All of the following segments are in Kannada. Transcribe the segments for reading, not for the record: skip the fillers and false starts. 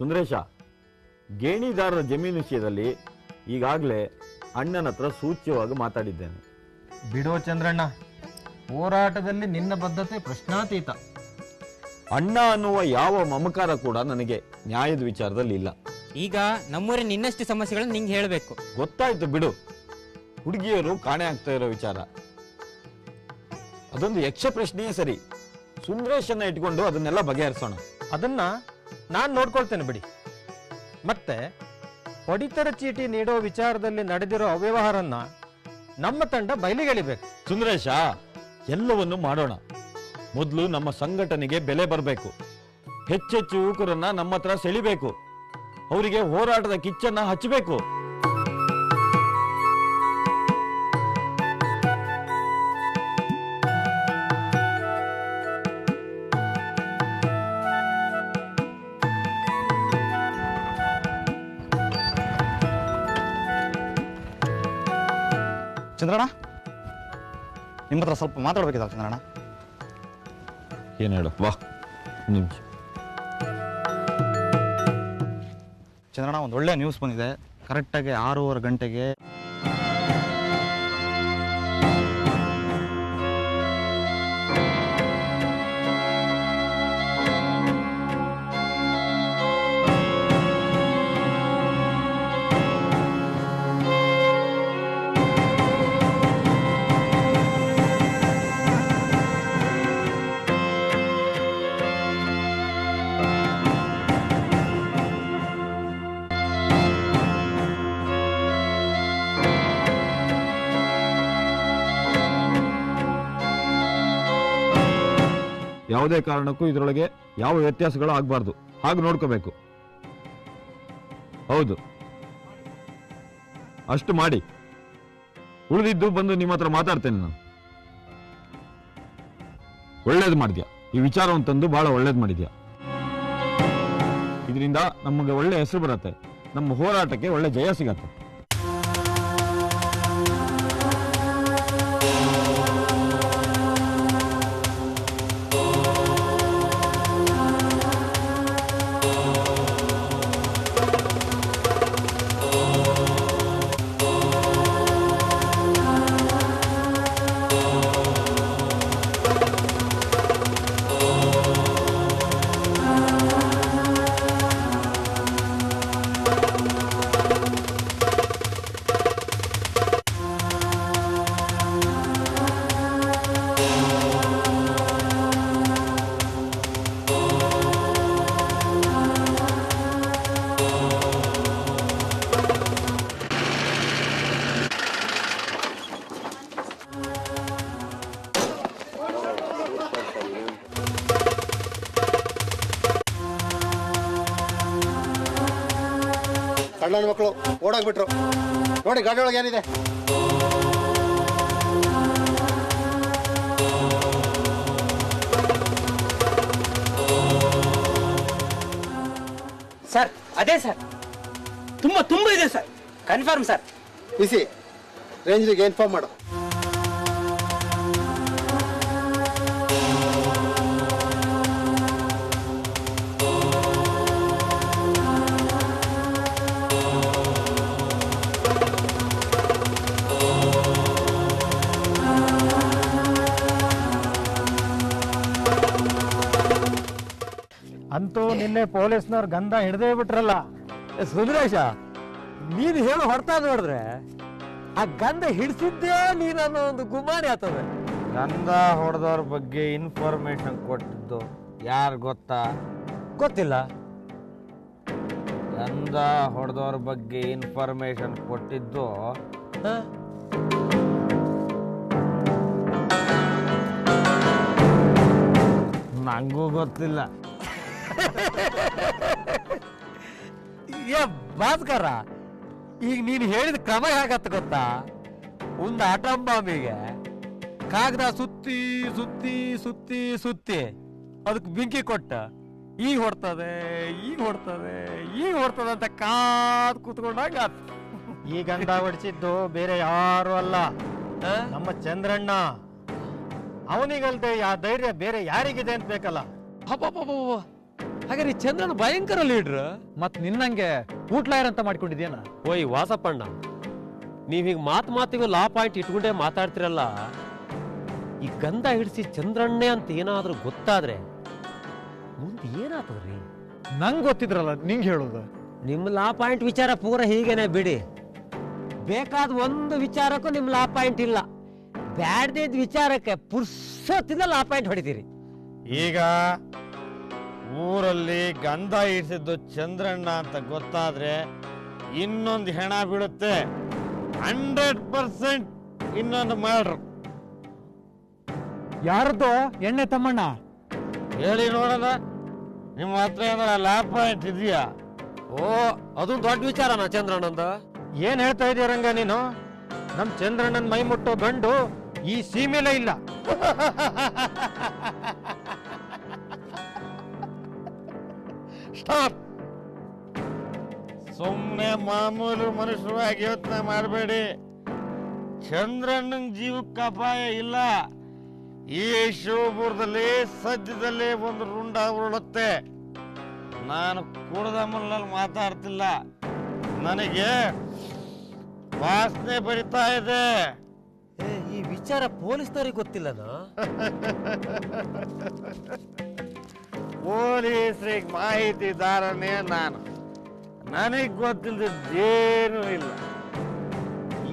ಸುಂದರೇಶ, ಗೇಣಿದಾರರ ಜಮೀನು ವಿಷಯದಲ್ಲಿ ಈಗಾಗಲೇ ಅಣ್ಣನ ಹತ್ರ ಸೂಚ್ಯವಾಗಿ ಮಾತಾಡಿದ್ದೇನೆ. ಬಿಡೋ ಚಂದ್ರಣ್ಣ, ಹೋರಾಟದಲ್ಲಿ ನಿನ್ನ ಬದ್ಧತೆ ಪ್ರಶ್ನಾತೀತ. ಅಣ್ಣ ಅನ್ನುವ ಯಾವ ಮಮಕಾರ ಕೂಡ ನನಗೆ ನ್ಯಾಯದ ವಿಚಾರದಲ್ಲಿ ಇಲ್ಲ. ಈಗ ನಮ್ಮೂರೇ ನಿನ್ನಷ್ಟು ಸಮಸ್ಯೆಗಳನ್ನು ನಿಂಗೆ ಹೇಳಬೇಕು. ಗೊತ್ತಾಯ್ತು ಬಿಡು. ಹುಡುಗಿಯರು ಕಾಣೆ ಆಗ್ತಾ ಇರೋ ವಿಚಾರ ಅದೊಂದು ಯಕ್ಷ ಪ್ರಶ್ನೆಯೇ ಸರಿ. ಸುಂದರೇಶನ್ನ ಇಟ್ಕೊಂಡು ಅದನ್ನೆಲ್ಲ ಬಗೆಹರಿಸೋಣ. ಅದನ್ನ ನಾನು ನೋಡ್ಕೊಳ್ತೇನೆ ಬಿಡಿ. ಮತ್ತೆ ಪಡಿತರ ಚೀಟಿ ನೀಡೋ ವಿಚಾರದಲ್ಲಿ ನಡೆದಿರೋ ಅವ್ಯವಹಾರನ್ನ ನಮ್ಮ ತಂಡ ಬಯಲಿಗೆಳಿಬೇಕು. ಸುಂದರೇಶ, ಎಲ್ಲವನ್ನು ಮಾಡೋಣ. ಮೊದಲು ನಮ್ಮ ಸಂಘಟನೆಗೆ ಬೆಲೆ ಬರಬೇಕು. ಹೆಚ್ಚೆಚ್ಚು ಯುವಕರನ್ನ ನಮ್ಮ ಹತ್ರ ಸೆಳಿಬೇಕು. ಅವರಿಗೆ ಹೋರಾಟದ ಕಿಚ್ಚನ್ನ ಹಚ್ಚಬೇಕು. ಚಂದ್ರಣ್ಣ, ನಿಮ್ಮ ಹತ್ರ ಸ್ವಲ್ಪ ಮಾತಾಡ್ಬೇಕಿಲ್ಲ ಚಂದ್ರಣ್ಣ. ಏನ್ ಹೇಳು, ವಾ ನಿಮಿಷ. ಚಂದ್ರಣ್ಣ, ಒಂದು ಒಳ್ಳೆ ನ್ಯೂಸ್ ಬಂದಿದೆ. ಕರೆಕ್ಟಾಗಿ 6:30 ಗಂಟೆಗೆ ಯಾವುದೇ ಕಾರಣಕ್ಕೂ ಇದರೊಳಗೆ ಯಾವ ವ್ಯತ್ಯಾಸಗಳು ಆಗಬಾರ್ದು. ಹಾಗೆ ನೋಡ್ಕೋಬೇಕು. ಹೌದು, ಅಷ್ಟು ಮಾಡಿ. ಉಳಿದಿದ್ದು ಬಂದು ನಿಮ್ಮ ಹತ್ರ ಮಾತಾಡ್ತೇನೆ ನಾನು. ಒಳ್ಳೇದು ಮಾಡಿದ್ಯಾ. ಈ ವಿಚಾರವನ್ನು ತಂದು ಬಹಳ ಒಳ್ಳೇದು ಮಾಡಿದ್ಯಾ. ಇದರಿಂದ ನಮಗೆ ಒಳ್ಳೆ ಹೆಸರು ಬರುತ್ತೆ. ನಮ್ಮ ಹೋರಾಟಕ್ಕೆ ಒಳ್ಳೆ ಜಯ ಸಿಗತ್ತೆ. ಕಳ್ಳನ ಮಕ್ಕಳು ಓಡಾಗ್ಬಿಟ್ರು. ನೋಡಿ ಗಾಡಿ ಒಳಗೆ ಏನಿದೆ. ಸರ್, ಅದೇ ಸರ್, ತುಂಬಾ ಇದೆ ಸರ್. Confirm sir. ಬಿಸಿ ರೇಂಜ್ಗೆ ಇನ್ಫಾರ್ಮ್ ಮಾಡು. ಅಂತೂ ನಿನ್ನೆ ಪೊಲೀಸ್ನವ್ರ ಗಂಧ ಹಿಡ್ದೇ ಬಿಟ್ರಲ್ಲ. ಸುಂದರೇಶ, ನೀನು ಹೇಳು ಹೊಡ್ತಾ ನೋಡಿದ್ರೆ ಆ ಗಂಧ ಹಿಡಿಸಿದ್ದೇ ನೀನನ್ನೋ ಒಂದು ಗುಮಾನಿ ಆಗ್ತದೆ. ಗಂಧ ಹೊಡೆದವ್ರ ಬಗ್ಗೆ ಇನ್ಫಾರ್ಮೇಶನ್ ಕೊಟ್ಟಿದ್ದು ಯಾರು ಗೊತ್ತಾ? ಗೊತ್ತಿಲ್ಲ. ಗಂಧ ಹೊಡೆದವ್ರ ಬಗ್ಗೆ ಇನ್ಫಾರ್ಮೇಶನ್ ಕೊಟ್ಟಿದ್ದು ನಂಗೂ ಗೊತ್ತಿಲ್ಲ. ಏ ಭಾಸ್ಕರ, ಈಗ ನೀನು ಹೇಳಿದ ಕ್ರಮ ಹೇಗತ್ತ ಗೊತ್ತಾ? ಒಂದು ಆಟಂ ಬಾಂಬಿಗೆ ಕಾಗದ ಸುತ್ತಿ ಸುತ್ತಿ ಸುತ್ತಿ ಸುತ್ತಿ ಅದಕ್ಕೆ ಬೆಂಕಿ ಕೊಟ್ಟ ಈಗ ಹೊಡ್ತದೆ ಅಂತ ಕಾದ್ ಕೂತ್ಕೊಂಡಾಗ ಈ ಗಂಧ ಹೊಡಿಸಿದ್ದು ಬೇರೆ ಯಾರು ಅಲ್ಲ, ನಮ್ಮ ಚಂದ್ರಣ್ಣ. ಅವನಿಗಲ್ದೆ ಆ ಧೈರ್ಯ ಬೇರೆ ಯಾರಿಗಿದೆ ಅಂತ ಬೇಕಲ್ಲ. ಹಾಗಾದ್ರೆ ಈ ಚಂದ್ರನ ಭಯಂಕರ ಲೀಡ್ರ್. ಮತ್ ನಿನ್ನಂಗೆ ಊಟ್ಲಾಯರ್ ಅಂತ ಮಾಡ್ಕೊಂಡಿದ್ಯೇನ? ಓಯ್ ವಾಸಪ್ಪಣ್ಣ, ನೀವ್ ಹೀಗ್ ಮಾತಿಗೂ ಲಾ ಪಾಯಿಂಟ್ ಇಟ್ಕೊಂಡೇ ಮಾತಾಡ್ತಿರಲ್ಲ. ಈ ಗಂಧ ಹಿಡಿಸಿ ಚಂದ್ರಣ್ಣೆ ಅಂತ ಏನಾದ್ರೂ ಗೊತ್ತಾದ್ರೆ ಮುಂದೆ ಏನಾಗ್ತದ್ರಿ? ನಂಗ್ ಗೊತ್ತಿದ್ರಲ್ಲ ನಿಂಗೆ ಹೇಳೋದು. ನಿಮ್ ಲಾ ಪಾಯಿಂಟ್ ವಿಚಾರ ಪೂರ ಹೀಗೇನೆ ಬಿಡಿ. ಬೇಕಾದ ಒಂದು ವಿಚಾರಕ್ಕೂ ನಿಮ್ ಲಾ ಪಾಯಿಂಟ್ ಇಲ್ಲ. ಬ್ಯಾಡ್ದಿದ್ ವಿಚಾರಕ್ಕೆ ಪುರ್ಸೊತ್ತಿಂದ ಲಾ ಪಾಯಿಂಟ್ ಹೊಡಿತೀರಿ. ಈಗ ಊರಲ್ಲಿ ಗಂಧ ಇರಿಸಿದ್ದು ಚಂದ್ರಣ್ಣ ಅಂತ ಗೊತ್ತಾದ್ರೆ ಇನ್ನೊಂದು ಹೆಣ ಬೀಳುತ್ತೆ. 100% ಇನ್ನೊಂದು ಮಾಡ್ರು. ಯಾರದ್ದು ಎಣ್ಣೆ ತಮ್ಮಣ್ಣ? ಹೇಳಿ ನೋಡೋಣ, ನಿಮ್ಮ ಹತ್ರ ಏನಾರ ಲಾಭ ಪಾಯಿಂಟ್ ಇದೆಯಾ? ಓ, ಅದು ದೊಡ್ಡ ವಿಚಾರನಾ ಚಂದ್ರಣ್ಣಂದ? ಏನ್ ಹೇಳ್ತಾ ಇದೀಯ ರಂಗ ನೀನು? ನಮ್ ಚಂದ್ರಣ್ಣನ್ ಮೈ ಮುಟ್ಟೋ ಗಂಡು ಈ ಸೀಮೆಲೇ ಇಲ್ಲ. ಸ್ಟಾಪ್. ಸುಮ್ಮನೆ ಮಾಮೂಲು ಮನುಷ್ಯರಾಗಿ ಯೋಚನೆ ಮಾಡಬೇಡಿ. ಚಂದ್ರಣ್ಣನ ಜೀವಕ್ಕೆ ಅಪಾಯ ಇಲ್ಲ. ಈ ಶಿವಪುರದಲ್ಲಿ ಸದ್ಯದಲ್ಲಿ ಒಂದು ರುಂಡ ಉರುಳುತ್ತೆ. ನಾನು ಕುಡ್ದ ಮುನ್ನಲ್ಲಿ ಮಾತಾಡ್ತಿಲ್ಲ, ನನಗೆ ವಾಸನೆ ಬರಿತಾ ಇದೆ. ಈ ವಿಚಾರ ಪೊಲೀಸ್ನವ್ರಿಗೆ ಗೊತ್ತಿಲ್ಲನಾ? ಪೊಲೀಸರಿಗೆ ಮಾಹಿತಿದಾರನೇ ನಾನು. ನನಗ್ ಗೊತ್ತಿಲ್ಲದೇನೂ ಇಲ್ಲ.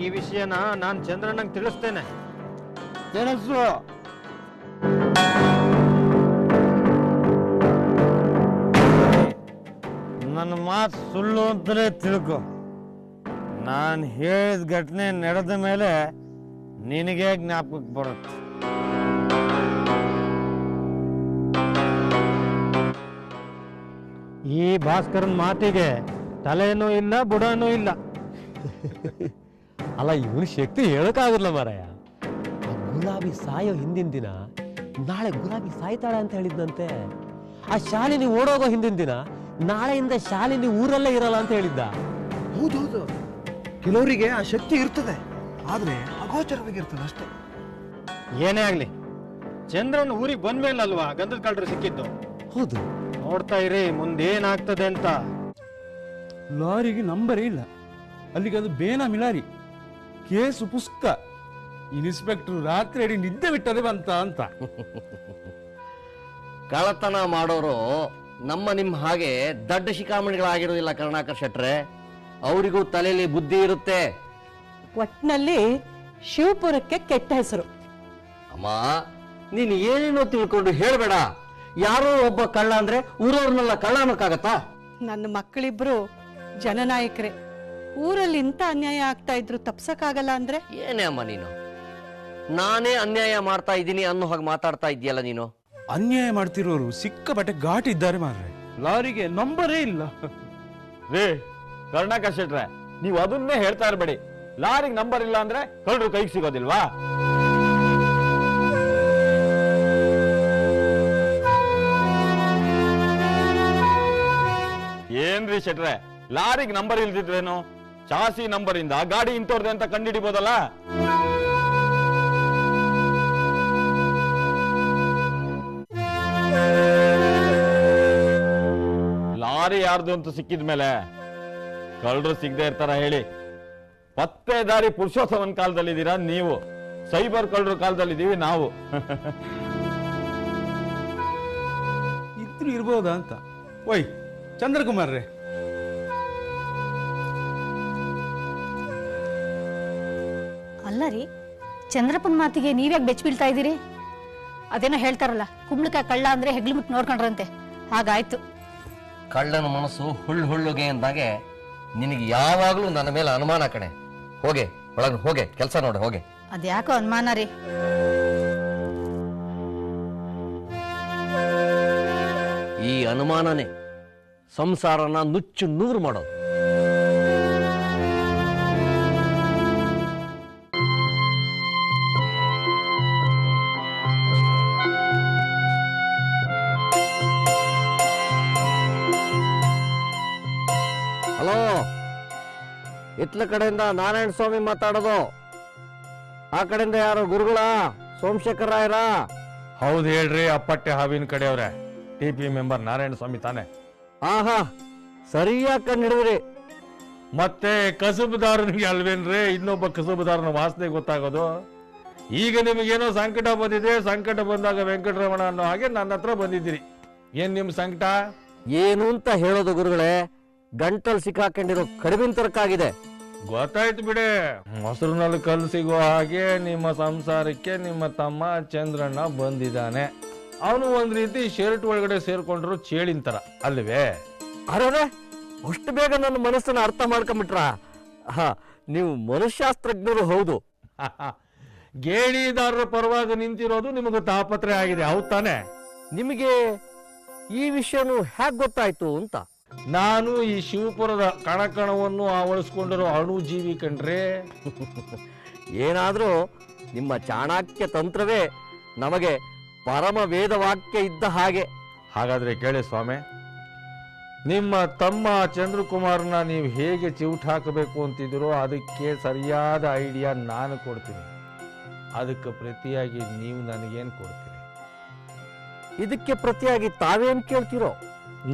ಈ ವಿಷಯನ ನಾನ್ ಚಂದ್ರಣ್ಣಂಗ್ ತಿಳಿಸ್ತೇನೆ. ತಿಳಿಸು. ನನ್ನ ಮಾತು ಸುಳ್ಳು ಅಂತಲೇ ತಿಳ್ಕೊ. ನಾನು ಹೇಳಿದ ಘಟನೆ ನಡೆದ ಮೇಲೆ ನಿನಗೆ ಜ್ಞಾಪಕಕ್ಕೆ ಬರುತ್ತೆ. ಈ ಭಾಸ್ಕರನ್ ಮಾತಿಗೆ ತಲೆನೂ ಇಲ್ಲ ಬುಡನೂ ಇಲ್ಲ. ಅಲ್ಲ, ಇವನು ಶಕ್ತಿ ಹೇಳಕ್ಕಾಗಲ್ಲ ಮಾರಾಯ. ಗುಲಾಬಿ ಸಾಯೋ ಹಿಂದಿನ ದಿನ ನಾಳೆ ಗುಲಾಬಿ ಸಾಯ್ತಾಳೆ ಅಂತ ಹೇಳಿದ್ನಂತೆ. ಆ ಶಾಲಿನಿ ಓಡೋಗೋ ಹಿಂದಿನ ದಿನ ನಾಳೆಯಿಂದ ಶಾಲಿನಿ ಊರಲ್ಲೇ ಇರಲ್ಲ ಅಂತ ಹೇಳಿದ್ದ. ಹೌದೌದು, ಕೆಲವರಿಗೆ ಆ ಶಕ್ತಿ ಇರ್ತದೆ, ಆದ್ರೆ ಅಗೋಚರವಾಗಿರ್ತದೆ ಅಷ್ಟೇ. ಏನೇ ಆಗ್ಲಿ, ಚಂದ್ರನ್ ಊರಿಗೆ ಬಂದ್ಮೇಲಲ್ವಾ ಗಂಧದ ಕಳ್ಳರು ಸಿಕ್ಕಿದ್ದು. ಹೌದು, ನೋಡ್ತಾ ಇರಿ ಮುಂದೇನಾಗ್ತದೆ ಅಂತ. ಲಾರಿಗೆ ನಂಬರೇ ಇಲ್ಲ, ಅಲ್ಲಿಗೆ ಅದು ಬೇನಾಮಿ ಲಾರಿ. ಕೇಸು ಪುಸ್ತಕ. ಇನ್ಸ್ಪೆಕ್ಟರ್ ರಾತ್ರಿ ಅಡಿ ನಿದ್ದೆ ಬಿಟ್ಟದೆ ಬಂತ ಅಂತ. ಕಳ್ಳತನ ಮಾಡೋರು ನಿಮ್ಮ ಹಾಗೆ ದಡ್ಡ ಶಿಖಾಮಣಿಗಳಾಗಿರೋದಿಲ್ಲ ಕರುಣಾಕರ್ ಶೆಟ್ರೆ. ಅವರಿಗೂ ತಲೆಯಲ್ಲಿ ಬುದ್ಧಿ ಇರುತ್ತೆ. ಒಟ್ನಲ್ಲಿ ಶಿವಪುರಕ್ಕೆ ಕೆಟ್ಟ ಹೆಸರು. ಅಮ್ಮ, ನೀನು ಏನೇನೋ ತಿಳ್ಕೊಂಡು ಹೇಳ್ಬೇಡ. ಯಾರೋ ಒಬ್ಬ ಕಳ್ಳ ಅಂದ್ರೆ ಊರವ್ರನ್ನೆಲ್ಲ ಕಳ್ಳ ಅನ್ನೋಕ್ಕಾಗತ್ತಾ? ನನ್ನ ಮಕ್ಕಳಿಬ್ರು ಜನನಾಯಕರೇ. ಊರಲ್ಲಿ ಇಂಥ ಅನ್ಯಾಯ ಆಗ್ತಾ ಇದ್ರು ತಪ್ಸಕ್ಕಾಗಲ್ಲ ಅಂದ್ರೆ? ಏನೇ ಅಮ್ಮ ನೀನು, ನಾನೇ ಅನ್ಯಾಯ ಮಾಡ್ತಾ ಇದ್ದೀನಿ ಅನ್ನೋ ಹಾಗೆ ಮಾತಾಡ್ತಾ ಇದೆಯಲ್ಲ ನೀನು. ಅನ್ಯಾಯ ಮಾಡ್ತಿರೋರು ಸಿಕ್ಕಾಪಟ್ಟೆ ಘಾಟ್ ಇದ್ದಾರೆ ಮಾರ್ರೆ. ಲಾರಿಗೆ ನಂಬರೇ ಇಲ್ಲ. ರೇ ಕರುಣಾಕರ್ ಶೆಟ್ರೆ, ನೀವು ಅದನ್ನೇ ಹೇಳ್ತಾ ಇರಬೇಡಿ. ಲಾರಿಗೆ ನಂಬರ್ ಇಲ್ಲ ಅಂದ್ರೆ ಕಳ್ಳರು ಕೈಗೆ ಸಿಗೋದಿಲ್ವಾ? ಏನ್ರಿ ಶೆಟ್ರೆ, ಲಾರಿಗೆ ನಂಬರ್ ಇಲ್ದಿದ್ರೇನು ಚಾಸಿ ನಂಬರ್ ಇಂದ ಗಾಡಿ ಇಂತೋರ್ದೆ ಅಂತ ಕಂಡಿಡಿಬೋದಲ್ಲ? ಲಾರಿ ಯಾರ್ದು ಅಂತ ಸಿಕ್ಕಿದ ಮೇಲೆ ಕಳ್ಳರು ಸಿಗದೆ ಇರ್ತಾರ ಹೇಳಿ? ಪತ್ತೆದಾರಿ ಪುರುಷೋತ್ತಮನ್ ಕಾಲದಲ್ಲಿದ್ದೀರಾ ನೀವು, ಸೈಬರ್ ಕಳ್ಳರು ಕಾಲದಲ್ಲಿದ್ದೀವಿ ನಾವು. ಇದ್ರು ಇರ್ಬೋದಾ ಅಂತ. ಓಯ್ ಚಂದ್ರಕುಮಾರ್ ರೇ, ಅಲ್ಲ ರೀ, ಚಂದ್ರಪ್ಪನ ಮಾತಿಗೆ ನೀವ್ಯಾಕೆ ಬೆಚ್ಚ ಬೀಳ್ತಾ ಇದ್ದೀರಿ? ಅದೇನೋ ಹೇಳ್ತಾರಲ್ಲ, ಕುಂಬಳಕಾಯಿ ಕಳ್ಳ ಅಂದ್ರೆ ಹೆಗ್ಲು ಮುಟ್ಟು ನೋಡ್ಕೊಂಡ್ರಂತೆ, ಹಾಗಾಯ್ತು. ಕಳ್ಳನ ಮನಸ್ಸು ಹುಳ್ಳುಗೆ ಅಂದಾಗೆ ನಿನಗೆ ಯಾವಾಗ್ಲೂ ನನ್ನ ಮೇಲೆ ಅನುಮಾನ ಕಣೆ. ಹೋಗೆ ಒಳಗೆ, ಹೋಗೆ ಕೆಲಸ ನೋಡೆ, ಹೋಗೆ. ಅದ್ಯಾಕೋ ಅನುಮಾನ ರೀ? ಈ ಅನುಮಾನನೇ ಸಂಸಾರನ ನುಚ್ಚು ನೂರು ಮಾಡೋದು. ಹಲೋ, ಇತ್ಲ ಕಡೆಯಿಂದ ನಾರಾಯಣ ಸ್ವಾಮಿ ಮಾತಾಡೋದು. ಆ ಕಡೆಯಿಂದ ಯಾರು ಗುರುಗಳ ಸೋಮಶೇಖರ ರಾಯರ? ಹೌದು ಹೇಳ್ರಿ, ಅಪ್ಪಟ್ಟೆ ಹಾವಿನ ಕಡೆಯವ್ರೆ. TP ಮೆಂಬರ್ ನಾರಾಯಣ ಸ್ವಾಮಿ ತಾನೆ? ಆಹಾ ಸರಿಯಾಗಿ ಕಂಡು ಹಿಡಿದ್ರಿ. ಮತ್ತೆ ಕಸುಬುದಾರನಿಗೆ ಅಲ್ವೇನ್ರಿ ಇನ್ನೊಬ್ಬ ಕಸುಬುದಾರನ ವಾಸನೆ ಗೊತ್ತಾಗೋದು? ಈಗ ನಿಮಗೇನೋ ಸಂಕಟ ಬಂದಿದೆ, ಸಂಕಟ ಬಂದಾಗ ವೆಂಕಟರಮಣ ಅನ್ನೋ ಹಾಗೆ ನನ್ನ ಹತ್ರ ಬಂದಿದ್ದೀರಿ. ಏನ್ ನಿಮ್ ಸಂಕಟ? ಏನು ಅಂತ ಹೇಳೋದು ಗುರುಗಳೇ, ಗಂಟಲ್ ಸಿಕ್ಕಾಕೊಂಡಿರೋ ಕಡಿಮೆ ತರಕಾಗಿದೆ. ಗೊತ್ತಾಯ್ತು ಬಿಡೆ. ಮೊಸರಿನಲ್ಲಿ ಕಲ್ಲು ಸಿಗೋ ಹಾಗೆ ನಿಮ್ಮ ಸಂಸಾರಕ್ಕೆ ನಿಮ್ಮ ತಮ್ಮ ಚಂದ್ರಣ್ಣ ಬಂದಿದ್ದಾನೆ. ಅವನು ಒಂದ್ ರೀತಿ ಶರ್ಟ್ ಒಳಗಡೆ ಸೇರ್ಕೊಂಡ್ರು ಚೇಳಿನ ತರ ಅಲ್ವೇ? ಅರೆ ಅಷ್ಟು ಬೇಗ ನನ್ನ ಮನಸ್ಸನ್ನ ಅರ್ಥ ಮಾಡ್ಕೊಂಬಿಟ್ರ? ನೀವು ಮನಃಶಾಸ್ತ್ರಜ್ಞರು ಹೌದು. ಗೇಣಿದಾರರ ಪರವಾಗಿ ನಿಂತಿರೋದು ನಿಮಗೆ ತಾಪತ್ರೆ ಆಗಿದೆ, ಹೌದ್ ತಾನೆ? ನಿಮಗೆ ಈ ವಿಷಯನು ಹೇಗ್ ಗೊತ್ತಾಯ್ತು ಅಂತ? ನಾನು ಈ ಶಿವಪುರದ ಕಣಕಣವನ್ನು ಆವರಿಸ್ಕೊಂಡಿರೋ ಅಣುಜೀವಿ ಕಂಡ್ರೆ. ಏನಾದ್ರೂ ನಿಮ್ಮ ಚಾಣಾಕ್ಯ ತಂತ್ರವೇ ನಮಗೆ ಪರಮ ವೇದವಾಕ್ಯ ಇದ್ದ ಹಾಗೆ. ಹಾಗಾದ್ರೆ ಕೇಳಿ ಸ್ವಾಮಿ, ನಿಮ್ಮ ತಮ್ಮ ಚಂದ್ರಕುಮಾರ್ನ ನೀವು ಹೇಗೆ ಚಿವುಟ್ ಹಾಕಬೇಕು ಅಂತಿದ್ದೀರೋ ಅದಕ್ಕೆ ಸರಿಯಾದ ಐಡಿಯಾ ನಾನು ಕೊಡ್ತೀನಿ. ಅದಕ್ಕೆ ಪ್ರತಿಯಾಗಿ ನೀವು ನನಗೇನು ಕೊಡ್ತೀರಿ? ಇದಕ್ಕೆ ಪ್ರತಿಯಾಗಿ ತಾವೇನ್ ಕೇಳ್ತಿರೋ?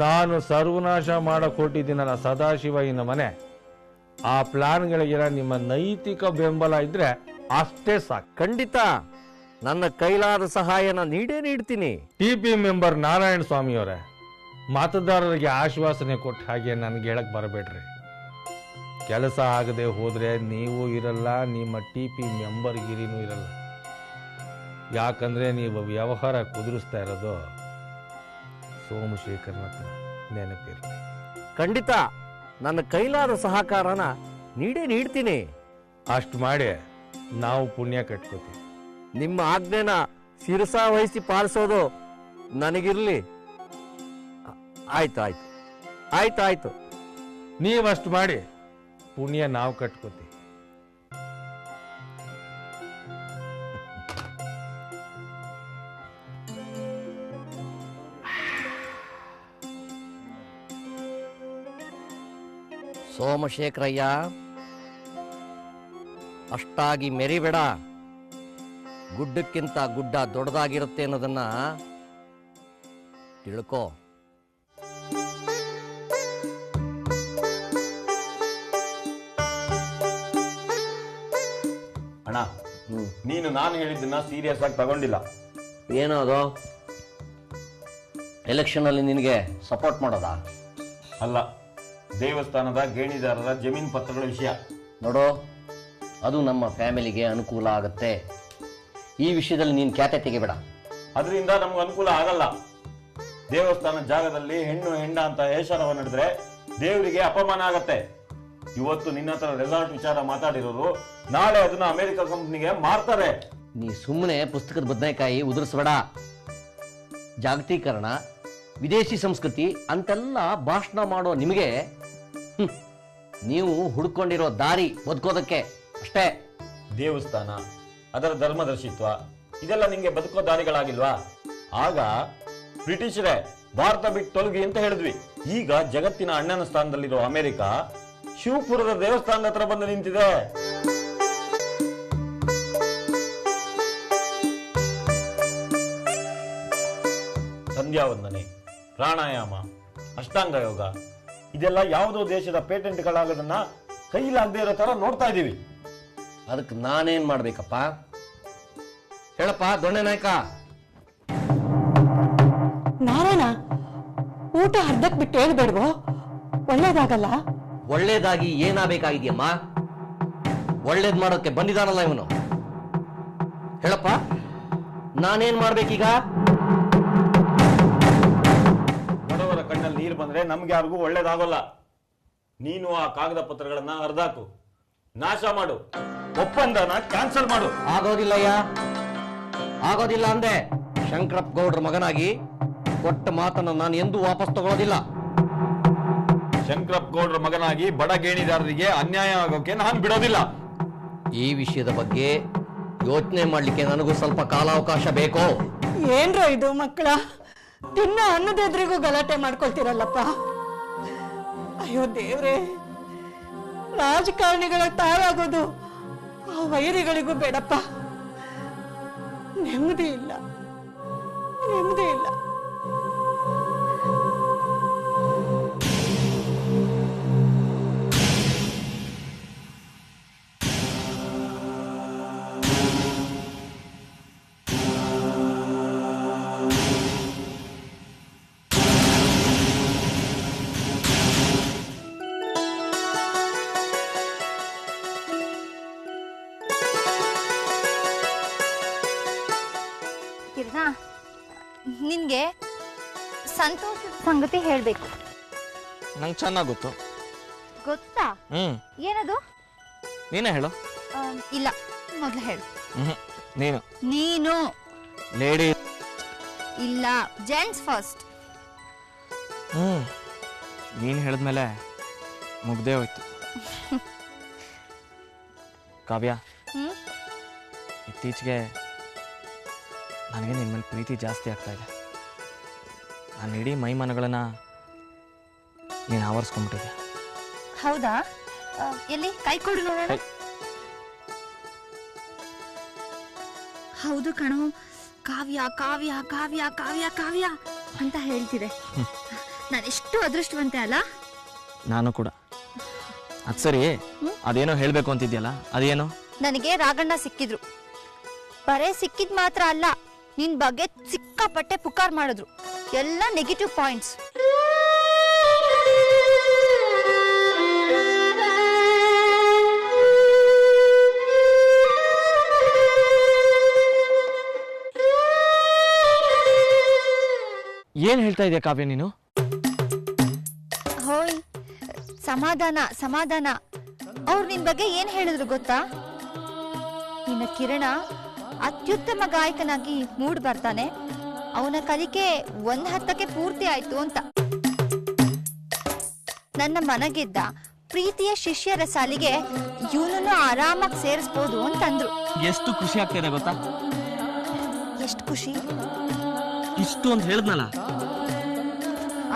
ನಾನು ಸರ್ವನಾಶ ಮಾಡಕ್ ಹೊರಟಿದ್ದೀನಲ್ಲ ಸದಾಶಿವಯ್ಯನ ಮನೆ, ಆ ಪ್ಲಾನ್ಗಳಿಗೆಲ್ಲ ನಿಮ್ಮ ನೈತಿಕ ಬೆಂಬಲ ಇದ್ರೆ ಅಷ್ಟೇ ಸಾಕು. ಖಂಡಿತ ನನ್ನ ಕೈಲಾದ ಸಹಾಯನ ನೀಡ್ತೀನಿ. TP ಮೆಂಬರ್ ನಾರಾಯಣ ಸ್ವಾಮಿಯವರೇ, ಮತದಾರರಿಗೆ ಆಶ್ವಾಸನೆ ಕೊಟ್ಟ ಹಾಗೆ ನನಗೆ ಹೇಳಕ್ ಬರಬೇಡ್ರಿ. ಕೆಲಸ ಆಗದೆ ಹೋದ್ರೆ ನೀವು ಇರಲ್ಲ, ನಿಮ್ಮ TP ಮೆಂಬರ್ಗಿರಿನೂ ಇರಲ್ಲ. ಯಾಕಂದ್ರೆ ನೀವು ವ್ಯವಹಾರ ಕುದುರಿಸ್ತಾ ಇರೋದು ಸೋಮಶೇಖರ್ನ ಹತ್ರ, ನೆನಪಿರಲಿ. ಖಂಡಿತ ನನ್ನ ಕೈಲಾದ ಸಹಕಾರನ ನೀಡ್ತೀನಿ. ಅಷ್ಟು ಮಾಡಿ ನಾವು ಪುಣ್ಯ ಕಟ್ಕೋತೀವಿ. ನಿಮ್ಮ ಆಜ್ಞೆನ ಶಿರಸಾ ವಹಿಸಿ ಪಾಲಿಸೋದು ನನಗಿರ್ಲಿ. ಆಯ್ತು. ನೀವಷ್ಟು ಮಾಡಿ ಪುಣ್ಯ ನಾವು ಕಟ್ಕೋತೀವಿ. ಸೋಮಶೇಖರಯ್ಯ, ಅಷ್ಟಾಗಿ ಮೆರಿಬೇಡ. ಗುಡ್ಡಕ್ಕಿಂತ ಗುಡ್ಡ ದೊಡ್ಡದಾಗಿರುತ್ತೆ ಅನ್ನೋದನ್ನ ತಿಳ್ಕೋ. ಅಣ್ಣ, ನೀನು ನಾನು ಹೇಳಿದ್ದನ್ನ ಸೀರಿಯಸ್ ಆಗಿ ತಗೊಂಡಿಲ್ಲ. ಏನೋ ಅದು ಎಲೆಕ್ಷನ್ ಅಲ್ಲಿ ನಿನಗೆ ಸಪೋರ್ಟ್ ಮಾಡೋದಾ? ಅಲ್ಲ, ದೇವಸ್ಥಾನದ ಗೇಣಿದಾರರ ಜಮೀನು ಪತ್ರಗಳ ವಿಷಯ. ನೋಡೋ, ಅದು ನಮ್ಮ ಫ್ಯಾಮಿಲಿಗೆ ಅನುಕೂಲ ಆಗುತ್ತೆ. ಈ ವಿಷಯದಲ್ಲಿ ನೀನು ಖ್ಯಾತೆ ತೆಗಿಬೇಡ. ಅದರಿಂದ ನಮ್ಗೆ ಅನುಕೂಲ ಆಗಲ್ಲ. ದೇವಸ್ಥಾನ ಜಾಗದಲ್ಲಿ ಹೆಣ್ಣು ಹೆಂಡ ಅಂತ ಹೇಷರವ ನಡೆದ್ರೆ ದೇವರಿಗೆ ಅಪಮಾನ ಆಗತ್ತೆ. ಇವತ್ತು ನಿನ್ನ ಹತ್ರ ರೆಸಾರ್ಟ್ ವಿಚಾರ ಮಾತಾಡಿರೋರು ನಾಳೆ ಅದನ್ನ ಅಮೆರಿಕ ಕಂಪ್ನಿಗೆ ಮಾರ್ತಾರೆ. ನೀ ಸುಮ್ಮನೆ ಪುಸ್ತಕದ ಬದನೆಕಾಯಿ ಉದುರಿಸಬೇಡ. ಜಾಗತೀಕರಣ, ವಿದೇಶಿ ಸಂಸ್ಕೃತಿ ಅಂತೆಲ್ಲ ಭಾಷಣ ಮಾಡೋ ನಿಮಗೆ ನೀವು ಹುಡ್ಕೊಂಡಿರೋ ದಾರಿ ಬದುಕೋದಕ್ಕೆ ಅಷ್ಟೇ. ದೇವಸ್ಥಾನ, ಅದರ ಧರ್ಮದರ್ಶಿತ್ವ ಇದೆಲ್ಲ ನಿಂಗೆ ಬದುಕೋ ದಾರಿಗಳಾಗಿಲ್ವಾ? ಆಗ ಬ್ರಿಟಿಷರೇ ಭಾರತ ಬಿಟ್ಟು ತೊಲಗಿ ಅಂತ ಹೇಳಿದ್ವಿ. ಈಗ ಜಗತ್ತಿನ ಅಣ್ಣನ ಸ್ಥಾನದಲ್ಲಿರೋ ಅಮೆರಿಕ ಶಿವಪುರದ ದೇವಸ್ಥಾನದ ಹತ್ರ ಬಂದು ನಿಂತಿದೆ. ಸಂಧ್ಯಾ ವಂದನೆ, ಪ್ರಾಣಾಯಾಮ, ಅಷ್ಟಾಂಗ ಯೋಗ ಇದೆಲ್ಲ ಯಾವುದೋ ದೇಶದ ಪೇಟೆಂಟ್ಗಳಾಗೋದನ್ನ ಕೈಲಾಗದೆ ಇರೋ ತರ ನೋಡ್ತಾ ಇದೀವಿ. ಅದಕ್ಕೆ ನಾನೇನ್ ಮಾಡ್ಬೇಕಪ್ಪ? ಹೇಳಪ್ಪ ದೊಣ್ಣೆ ನಾಯಕ. ನಾರಾಯಣ, ಊಟ ಅರ್ಧಕ್ ಬಿಟ್ಟು ಹೇಳ್ಬೇಡ್ವೋ? ಒಳ್ಳೇದಾಗಲ್ಲ. ಒಳ್ಳೇದಾಗಿ ಏನಾಗಬೇಕಾಗಿದೆಯಮ್ಮ? ಒಳ್ಳೇದ್ ಮಾಡೋಕೆ ಬಂದಿದ್ದಾನಲ್ಲ ಇವನು. ಹೇಳಪ್ಪ, ನಾನೇನ್ ಮಾಡ್ಬೇಕೀಗ? ಬಡವರ ಕಣ್ಣಲ್ಲಿ ನೀರು ಬಂದ್ರೆ ನಮ್ಗೆ ಯಾರಿಗೂ ಒಳ್ಳೇದಾಗೋಲ್ಲ. ನೀನು ಆ ಕಾಗದ ಪತ್ರಗಳನ್ನ ಹರಿದಾಕು, ನಾಶ ಮಾಡು, ಒಪ್ಪಂದನ ಕ್ಯಾನ್ಸಲ್ ಮಾಡು. ಆಗೋದಿಲ್ಲಯ್ಯ, ಆಗೋದಿಲ್ಲ ಅಂದೆ. ಶಂಕರಪ್ಪ ಗೌಡ್ರ ಮಗನಾಗಿ ಕೊಟ್ಟ ಮಾತನ್ನು ನಾನು ಎಂದೂ ವಾಪಸ್ ತಗೊಳ್ಳೋದಿಲ್ಲ. ಶಂಕರಪ್ಪ ಗೌಡ್ರ ಮಗನಾಗಿ ಬಡ ಗೇಣಿದಾರರಿಗೆ ಅನ್ಯಾಯ ಆಗೋಕೆ ನಾನು ಬಿಡೋದಿಲ್ಲ. ಈ ವಿಷಯದ ಬಗ್ಗೆ ಯೋಚನೆ ಮಾಡ್ಲಿಕ್ಕೆ ನನಗೂ ಸ್ವಲ್ಪ ಕಾಲಾವಕಾಶ ಬೇಕು. ಏನ್ರೋ ಇದು ಮಕ್ಕಳ? ತಿನ್ನ ಅನ್ನದೆದ್ರಿಗೂ ಗಲಾಟೆ ಮಾಡ್ಕೊಳ್ತೀರಲ್ಲಪ್ಪ. ಅಯ್ಯೋ ದೇವ್ರೆ, ರಾಜಕಾರಣಿಗಳ ತಾಳಾಗೋದು ಆ ವೈರಿಗಳಿಗೂ ಬೇಡಪ್ಪ. ನೆಮ್ಮದಿ ಇಲ್ಲ, ನೆಮ್ಮದಿ ಇಲ್ಲ. ಸಂತೋಷದ ಸಂಗತಿ ಹೇಳ್ಬೇಕು. ನಂಗೆ ಚೆನ್ನಾಗಿ ಗೊತ್ತು. ಗೊತ್ತಾ? ಏನದು? ನೀನೇ ಹೇಳು. ಇಲ್ಲ, ಮೊದ್ಲು ಹೇಳು. ನೀನು. ನೀನು. ಲೇಡಿ. ಇಲ್ಲ, ಜೆಂಟ್ಸ್ ಫಸ್ಟ್. ನೀನು ಹೇಳಿದ್ಮೇಲೆ ಮುಗ್ದೇ ಹೋಯ್ತು. ಕಾವ್ಯ, ಇತ್ತೀಚೆಗೆ ನನಗೆ ನಿನ್ನ ಮೇಲೆ ಪ್ರೀತಿ ಜಾಸ್ತಿ ಆಗ್ತಾ ಇದೆ. ನಾನು ಇಡೀ ಮೈಮನಗಳನ್ನ ನೀನು ಆವರಿಸ್ಕೊಂಡ್ಬಿಟ್ಟಿದೆ. ಹೌದಾ? ಎಲ್ಲಿ ಕೈ ಕೊಡು ನೋಡೋಣ. ಹೌದು ಕಣೋ, ಕಾವ್ಯ ಕಾವ್ಯ ಕಾವ್ಯ ಕಾವ್ಯ ಕಾವ್ಯ ಅಂತ ಹೇಳ್ತಿದೆ. ನಾನೆಷ್ಟು ಅದೃಷ್ಟವಂತೆ ಅಲ್ಲ? ನಾನು ಕೂಡ. ಅದು ಸರಿ, ಅದೇನೋ ಹೇಳಬೇಕು ಅಂತಿದ್ಯಲ್ಲ, ಅದೇನೋ? ನನಗೆ ರಾಘಣ್ಣ ಸಿಕ್ಕಿದ್ರು. ಬರೇ ಸಿಕ್ಕಿದ್ ಮಾತ್ರ ಅಲ್ಲ, ನಿನ್ ಬಗ್ಗೆ ಸಿಕ್ಕಾಪಟ್ಟೆ ಪುಕಾರ್ ಮಾಡಿದ್ರು. ಎಲ್ಲ ನೆಗೆಟಿವ್ ಪಾಯಿಂಟ್ಸ್. ಏನ್ ಹೇಳ್ತಾ ಇದೆಯಾ ಕಾವ್ಯ ನೀನು? ಹೋಯ್, ಸಮಾಧಾನ ಸಮಾಧಾನ. ಅವ್ರು ನಿನ್ ಬಗ್ಗೆ ಏನ್ ಹೇಳಿದ್ರು ಗೊತ್ತಾ? ನಿನ್ನ ಕಿರಣ ಅತ್ಯುತ್ತಮ ಗಾಯಕನಾಗಿ ಮೂಡ್ ಬರ್ತಾನೆ, ಅವನ ಕಲಿಕೆ 1 ಹಂತಕ್ಕೆ ಪೂರ್ತಿ ಆಯ್ತು ಅಂತ. ನನ್ನ ಮನಗೆದ್ದ ಪ್ರೀತಿಯ ಶಿಷ್ಯರ ಸಾಲಿಗೆ ಇವನನ್ನು ಆರಾಮಾಗಿ ಸೇರಿಸ್ಬೋದು ಅಂತಂದ್ರು. ಎಷ್ಟು ಖುಷಿ ಆಗ್ತಿದೆ ಗೊತ್ತಾ? ಎಷ್ಟು ಖುಷಿ? ಇಷ್ಟು ಅಂತ ಹೇಳಿದ್ನಲ್ಲ,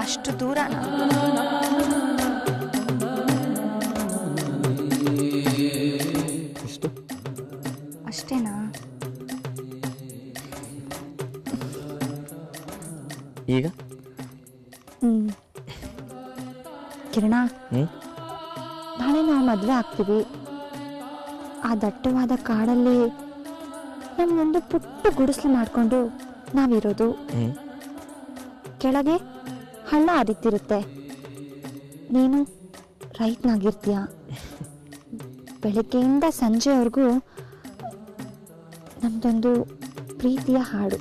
ಅಷ್ಟು ದೂರನ? ಎಷ್ಟು? ಅಷ್ಟೇನಾ? ಈಗ ಕಿರಣ, ನಾಳೆ ನಾವು ಮದುವೆ ಆಗ್ತೀವಿ. ಆ ದಟ್ಟವಾದ ಕಾಡಲ್ಲಿ ನಮ್ಗೊಂದು ಪುಟ್ಟ ಗುಡಿಸಲು ಮಾಡ್ಕೊಂಡು ನಾವಿರೋದು. ಕೆಳಗೆ ಹಳ್ಳ ಹರಿತಿರುತ್ತೆ. ನೀನು ರೈತನಾಗಿರ್ತೀಯ. ಬೆಳಗ್ಗೆಯಿಂದ ಸಂಜೆವರೆಗೂ ನಮ್ದೊಂದು ಪ್ರೀತಿಯ ಹಾಡು.